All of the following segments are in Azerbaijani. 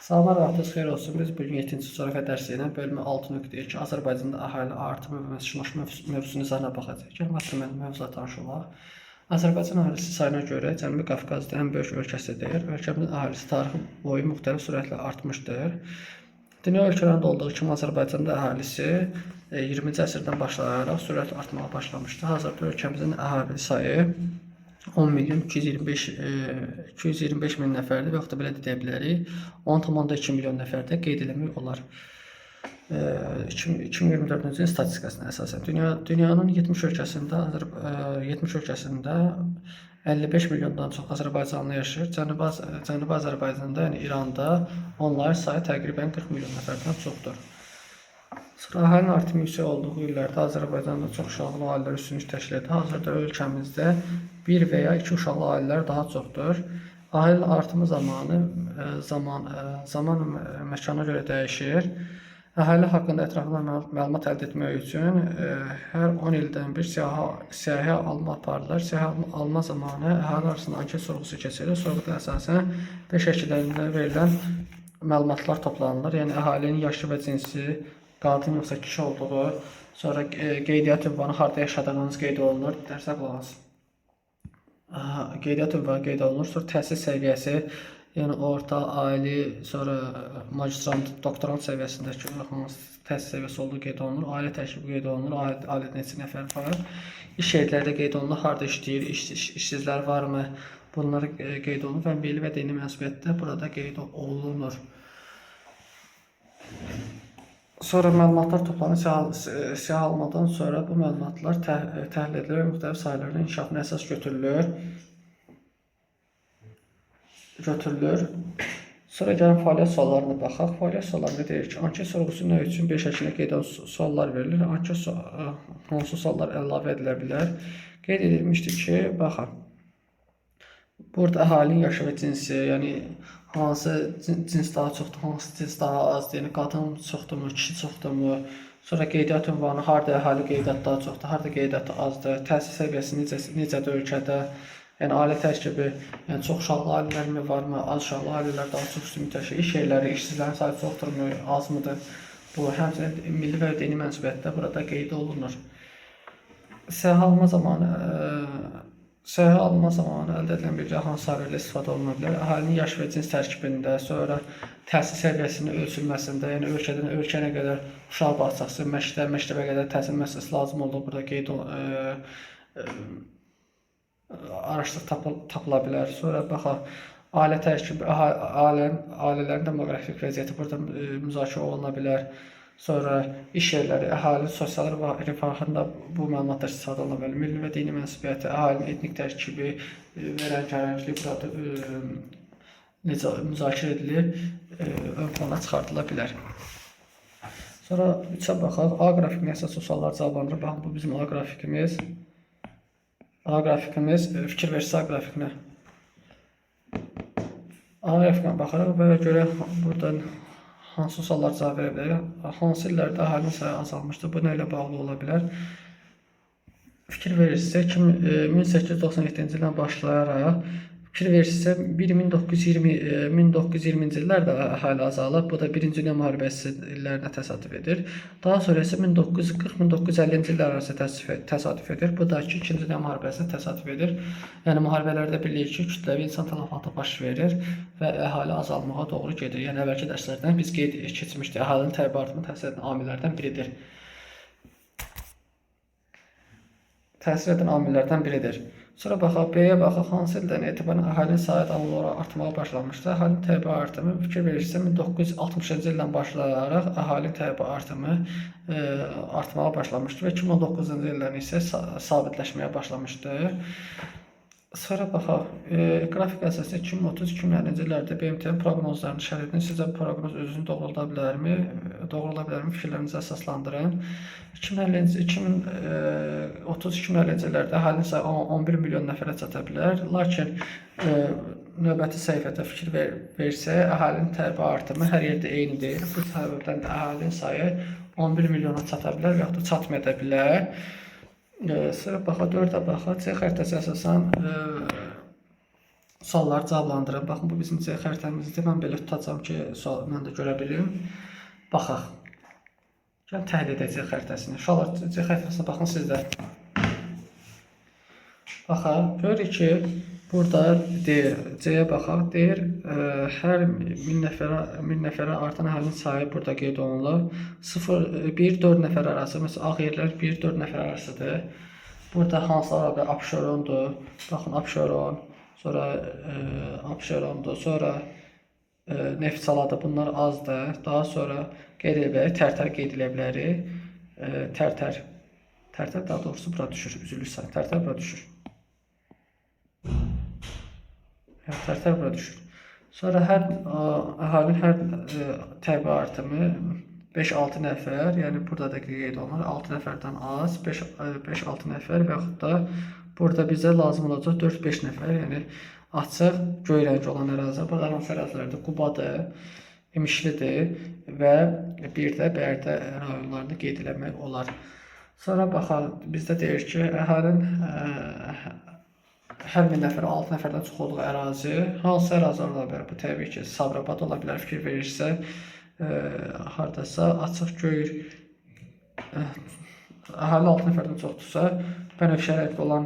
Salamlar vaxtınız xeyir olsun. Biz bugün 7-ci coğrafya dərsi ilə bölmə 6.2 Azərbaycanda əhali artımı və məskunlaşma mövzusunu izahına baxacağıq. Gəlin başlayaq mövzuya tanış olaq. Azərbaycan əhalisi sayına görə Cənubi Qafqazda ən böyük ölkəsidir. Ölkəmizin əhalisi tarixi boyu müxtəlif sürətlə artmışdır. Dünya ölkələrində olduğu kimi Azərbaycanda əhalisi 20-ci əsrdən başlayaraq sürətlə artmağa başlamışdır. Hazırda ölkəmizin əhali sayı 10.225 min nəfərdir və yaxud da belə deyə bilərik 10,2 milyon nəfərdə qeyd eləmək olar. 2024-cü ilin statistikasına əsasən dünyanın 70 ölkəsində 55 milyondan çox Azərbaycanlı yaşayır. Cənubi Azərbaycanda, yəni İranda onların sayı təqribən 40 milyon nəfərdən çoxdur. Əhalinin artımı yüksək olduğu illərdə Azərbaycanda çox uşaqlı ailələr üstünlük təşkil edir. Hazırda ölkəmizdə 1 və ya 2 uşaqlı ailələr daha çoxdur. Ailə artımı zaman məkana görə dəyişir. Əhali haqqında ətraflı məlumat əldə etmək üçün hər 10 ildən bir siyahı alma aparılır. Siyahı alma zamanı əhali arasında anket sorğusu keçirilir. Sorğuda əsasən 5 şəkillərində verilən məlumatlar toplanılır. Yəni əhalinin yaşı və cinsi, qadın yoxsa kişi olduğu, sonra qeydiyyat ünvanı, harda yaşadığınız qeyd olunur, dərsə qulaq asın. Qeydiyyat ünvanı qeyd olunur, sonra təhsil səviyyəsi, yəni orta, ali, sonra magistrant, doktorant səviyyəsindəki hansı təhsil səviyyəsi olduğu qeyd olunur, ailə tərkibi qeyd olunur, ailədə neçə nəfər var, iş yerlərdə qeyd olunur, harda işləyir, işsizlər varmı, bunları qeyd olunur və milli və dini mənsubiyyətdə burada qeyd olunur. Sonra məlumatlar toplanır, siyahı almadan sonra bu məlumatlar təhlil edilir və müxtəlif sahələrin inkişafına əsas götürülür. Sonra gəlin fəaliyyət suallarına baxaq. Fəaliyyət suallarında deyir ki, anket sorğusu nə üçün 5 şəkildə qeyd olunan suallar verilir? Hansı suallar əlavə edilə bilər? Qeyd edilmişdir ki, baxın. Burada əhalinin yaşı və cinsi, yəni hansı cins daha çoxdur, hansı cins daha azdır, yəni qadın çoxdurmu, kişi çoxdurmu, sonra qeydiyyat ünvanı, harda əhali qeydiyyat daha çoxdur, harda qeydiyyat azdır, təhsil səviyyəsi necədir ölkədə, yəni ailə tərkibi, yəni çox uşaqlı ailələrmi varmı, az uşaqlı ailələr daha çox üstünlük təşkil, iş yerləri, işsizlərin sayı çoxdurmu, azmıdır, bu həmçinin milli və dini mənsubiyyətdə burada qeyd olunur. Siyahı alma zamanı əldə edilən bilgilər hansı sahələrdə istifadə oluna bilər? Əhalinin yaş və cins tərkibində, sonra təhsil səviyyəsinin ölçülməsində, yəni ölkədən ölkəyə qədər uşaq bağçası, məktəbə qədər təhsil müəssisəsi lazım olduğu burada qeyd araşdırıb tapıla bilər. Sonra baxaq, ailə tərkibi, ailələrin demoqrafik vəziyyəti burada müzakirə oluna bilər. Sonra iş yerləri, əhalinin sosial rifahında bu məlumatlar istifadə oluna bilər. Milli və dini mənsubiyyəti, əhalinin etnik tərkibi və rəngkarənglik burada necə müzakirə edilir, ön plana çıxardıla bilər. Sonra üçə baxaq, A qrafikinə əsaslı suallar cavablandırır. Baxın, bu bizim A qrafikimiz. A qrafikimiz, fikir versiniz A qrafikinə. A qrafikinə baxaraq və görək buradan hansı suallar cavab verə bilərik? Hansı illərdə əhalinin sayı azalmışdır? Bu nə ilə bağlı ola bilər? Fikir verirsə 1897-ci ildən başlayaraq fikir verirsə 1920-ci illərdə əhali azalıb. Bu da 1-ci Dünya müharibəsi illərinə təsadüf edir. Daha sonra isə 1940-1950-ci illər arası təsadüf edir. Bu da 2-ci Dünya müharibəsinə təsadüf edir. Yəni müharibələrdə bilirik ki, kütləvi insan tələfatı baş verir və əhali azalmağa doğru gedir. Yəni əvvəlki dərslərdən biz qeyd keçmişdik. Əhalinin tələb artımı təsir edən amillərdən biridir. Sonra baxaq, B-yə baxaq, hansı ildən etibarən əhalinin sayı davamlı olaraq artmağa başlamışdır. Əhalinin tələb artımı fikir verirsə 1960-cı ildən başlayaraq əhalinin tələb artımı artmağa başlamışdır və 2019-cu ildən isə sabitləşməyə başlamışdır. Sonra baxaq, qrafik əsasında 2030-2050-ci illərdə BMT-nin proqnozlarını şərh edin. Sizcə bu proqnoz özünü doğrulda bilərmi? Fikirlərinizi əsaslandırın. 2030-2050-ci illərdə əhalinin sayı 11 milyon nəfərə çata bilər. Lakin növbəti səhifədə fikir versək, əhalinin tələb artımı hər yerdə eynidir. Bu səbəbdən də əhalinin sayı 11 milyona çata bilər və yaxud da çatmaya bilər. Sonra baxa 4-ə baxa, C xəritəsi əsasən sualları cavablandırın. Baxın, bu bizim C xəritəmizdir. Mən belə tutacağım ki, mən də görə bilim. Baxaq. Gəlin təhlil edək C xəritəsini. Uşaqlar, C xəritəsinə baxın siz də. Baxaq, görürük ki, burada deyir, C-yə baxaq, deyir, hər 1000 nəfərə artan əhalinin sayı burada qeyd olunur. 1-4 nəfər arası, məsələn, ağ yerlər 1-4 nəfər arasıdır. Burada hansılar var? Abşerondur. Baxın, Abşeron, sonra Abşerondur, sonra Neftçaladır. Bunlar azdır. Daha sonra qeyd edə bilərik, Tərtər qeyd edə bilərik. Tərtər daha doğrusu bura düşür, üzülürsən. Tərtər bura düşür. Tərtər bura düşür. Sonra əhalinin hər təbii artımı 5-6 nəfər, yəni burada da qeyd olunur, 6 nəfərdən az, 5-6 nəfər və yaxud da burada bizə lazım olacaq 4-5 nəfər, yəni açıq, göy rəng olan ərazilər. Burada hansı ərazilərdir? Qubadır, İmişlidir və bir də Bərdə rayonlarını qeyd eləmək olar. Sonra baxaq, bizdə deyir ki, əhalinin hər 1000 nəfər 6 nəfərdən çox olduğu ərazi, hansı ərazi ola bilər? Bu təbii ki, Sabirabad ola bilər, fikir verirsə, hardasa açıq göy əhali 6 nəfərdən çoxdursa, bənövşə rəngli olan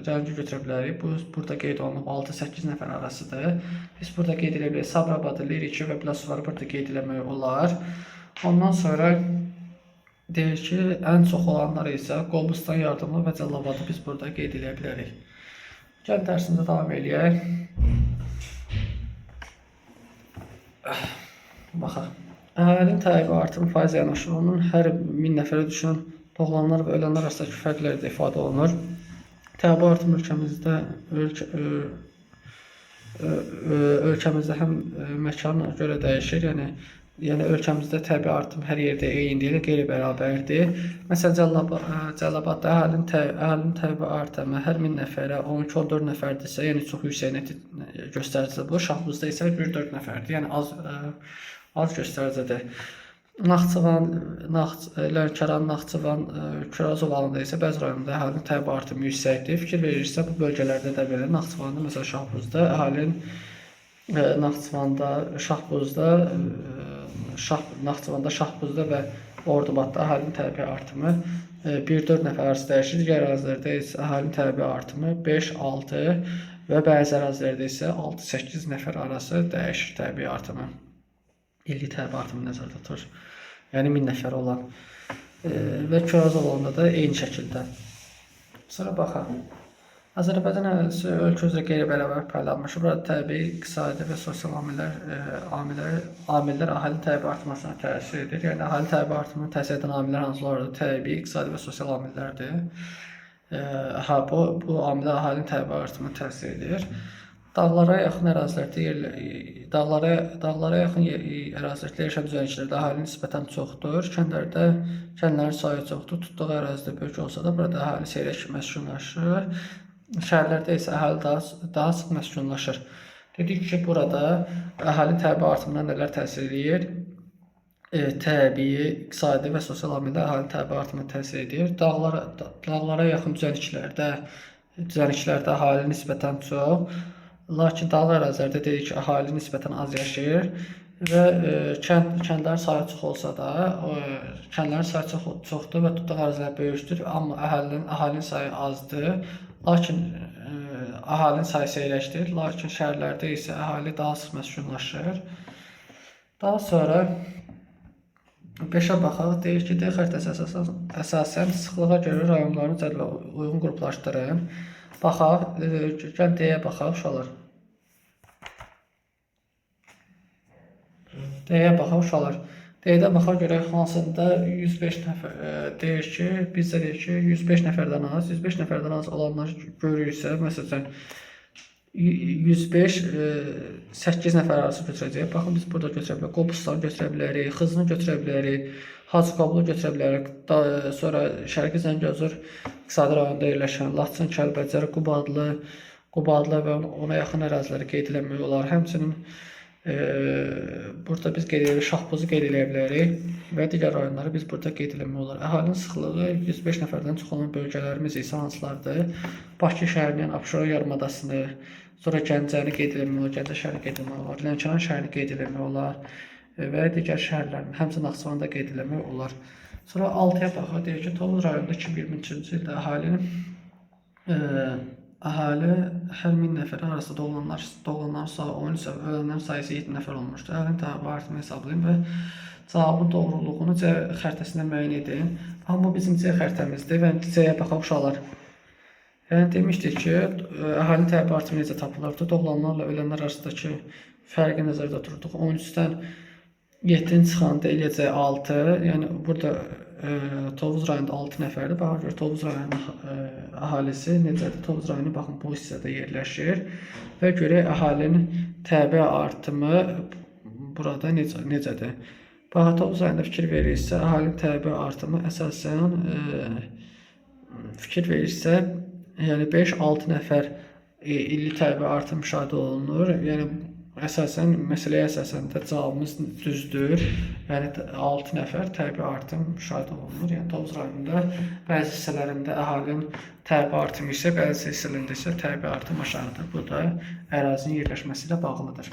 rəngi götürə bilərik. Bu burada qeyd olunub 6-8 nəfər arasıdır. Biz burada qeyd edə bilərik Sabirabadı, Leriki və Biləsuvarı burada qeyd eləmək olar. Ondan sonra deyir ki, ən çox olanlar isə Qobustan, Yardımlı və Cəllabadını biz burada qeyd edə bilərik. Gəl dərsimizə davam eləyək. Baxaq. Əhalinin təbii artımı faiz yanaşır. Onun hər 1000 nəfərə düşən doğulanlar və ölənlər arasındakı fərqlər də ifadə olunur. Təbii artım ölkəmizdə həm məkana görə dəyişir, yəni ölkəmizdə təbii artım hər yerdə eyni deyil, qeyri-bərabərdir. Məsələn, Cəlilabadda əhalinin təbii artımı hər 1000 nəfərə 12-14 nəfərdirsə, yəni çox yüksək nəticə göstəricidir. Bu Şahbuzda isə 1-4 nəfərdir, yəni az göstəricidir. Naxçıvan, Lənkəran, Naxçıvan, Kurazovalında isə bəzi rayonlarda əhalinin təbii artımı yüksəkdir. Fikir verirsə, bu bölgələrdə də belə, Naxçıvanda, məsələn, Şahbuzda əhalinin Naxçıvanda, Şahbuzda və Ordubadda əhalinin təbii artımı 1-4 nəfər arası dəyişir. Digər ərazilərdə isə əhalinin təbii artımı 5-6 və bəzi ərazilərdə isə 6-8 nəfər arası dəyişir təbii artımı. İllik təbii artımı nəzərdə tutulur. Yəni 1000 nəfər olan və Kurazovalında da eyni şəkildə. Sonra baxaq. Azərbaycan ərazisi ölkə üzrə qeyri-bərabər paylanmışdır. Burada təbii, iqtisadi və sosial amillər əhalinin təbii artımına təsir edir. Yəni əhalinin təbii artımına təsir edən amillər hansılardır? Təbii, iqtisadi və sosial amillərdir. Bu amillər əhalinin təbii artımına təsir edir. Dağlara yaxın ərazilərdə yaşayan düzənliklərdə əhali nisbətən çoxdur. Kəndlərin sayı çoxdur. Tutduğu ərazidə böyük olsa da burada əhali seyrək məskunlaşır. Şəhərlərdə isə əhali daha sıx məskunlaşır. Dedik ki, burada əhalinin təbii artımına nələr təsir edir? Təbii, iqtisadi və sosial amillər əhalinin təbii artımına təsir edir. Dağlara yaxın düzənliklərdə əhali nisbətən çox. Lakin dağlıq ərazilərdə dedik ki, əhali nisbətən az yaşayır və kəndlərin sayı çox olsa da, kəndlərin sayı çoxdur və tutduğu ərazilər böyükdür, amma əhalinin sayı azdır. Lakin əhalinin sayı seyrəkdir, lakin şəhərlərdə isə əhali daha sıx məskunlaşır. Daha sonra 5-ə baxaq, deyir ki, D xəritəsi əsasən sıxlığa görə rayonların cədvələ uyğun qruplaşdırın. Baxaq, gəl D-yə baxaq uşaqlar. D-yə baxaq uşaqlar. D-də baxaq görək hansında 105 nəfər deyir ki, bizdə deyir ki, 105 nəfərdən az, 105 nəfərdən az olanlar görürsə, məsələn 105 8 nəfər arası götürəcək. Baxın, biz burada götürə bilərik, Qobustanı götürə bilərik, Xızını götürə bilərik, Hacıqabulu götürə bilərik. Sonra Şərqi Zəngəzur iqtisadi rayonunda yerləşən Laçın, Kəlbəcər, Qubadlı və ona yaxın əraziləri qeyd eləmək olar. Həmçinin burada biz qeyd edirik, Şahbuzu qeyd eləyə bilərik və digər rayonları biz burada qeyd eləmək olar. Əhalinin sıxlığı 105 nəfərdən çox olan bölgələrimiz isə hansılardır? Bakı şəhərinin Abşeron yarımadasını, Sonra Gəncəni qeyd etmək olar, Gəncə şəhərini qeyd etmək olar, Lənkəran şəhərini qeyd etmək olar və digər şəhərlərin, həmçinin Naxçıvanı da qeyd etmək olar. Sonra 6-ya baxaq, deyir ki, Tovuz rayonunda 2023-cü ildə əhali hər 1000 nəfər arasında doğulanların sayı 13, ölənlərin sayısı 7 nəfər olmuşdur. Əhalinin təbii artımı hesablayın və cavabın doğruluğunu C xəritəsində müəyyən edin. Amma bu bizim C xəritəmizdir və C-yə baxaq uşaqlar. Yəni demişdik ki, əhalinin təbii artımı necə tapılırdı? Doğulanlarla ölənlər arasındakı fərqi nəzərdə tuturduq. 13-dən 7-ni çıxanda eləyəcək 6. Yəni burada Tovuz rayonunda 6 nəfərdir. Baxın görə Tovuz rayonunun əhalisi necədir? Tovuz rayonu baxın bu hissədə yerləşir və görək əhalinin təbii artımı burada necədir? Baxın Tovuz rayonunda fikir verirsə, əhalinin təbii artımı əsasən fikir verirsə, yəni 5-6 nəfər illik təbii artım müşahidə olunur. Yəni əsasən məsələyə əsasən də cavabımız düzdür. Yəni 6 nəfər təbii artım müşahidə olunur. Yəni Tovuz rayonunda bəzi hissələrində əhalinin təbii artımı isə, bəzi hissələrində isə təbii artım aşağıdır. Bu da ərazinin yerləşməsi ilə bağlıdır.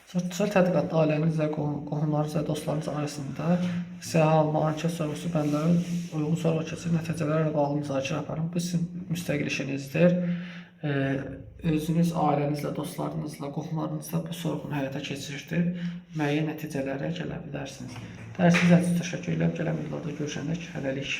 Sosial tədqiqatda ailənizlə, qohumlarınızla, dostlarınız arasında siyahı alma, anket sorğusu bəndləri uyğun sorğu keçir, nəticələrlə bağlı müzakirə aparın. Bu sizin müstəqil işinizdir. Özünüz ailənizlə, dostlarınızla, qohumlarınızla bu sorğunu həyata keçirdir. Müəyyən nəticələrə gələ bilərsiniz. Dərsiniz üçün təşəkkür edirəm. Gələn videoda görüşəndək hələlik.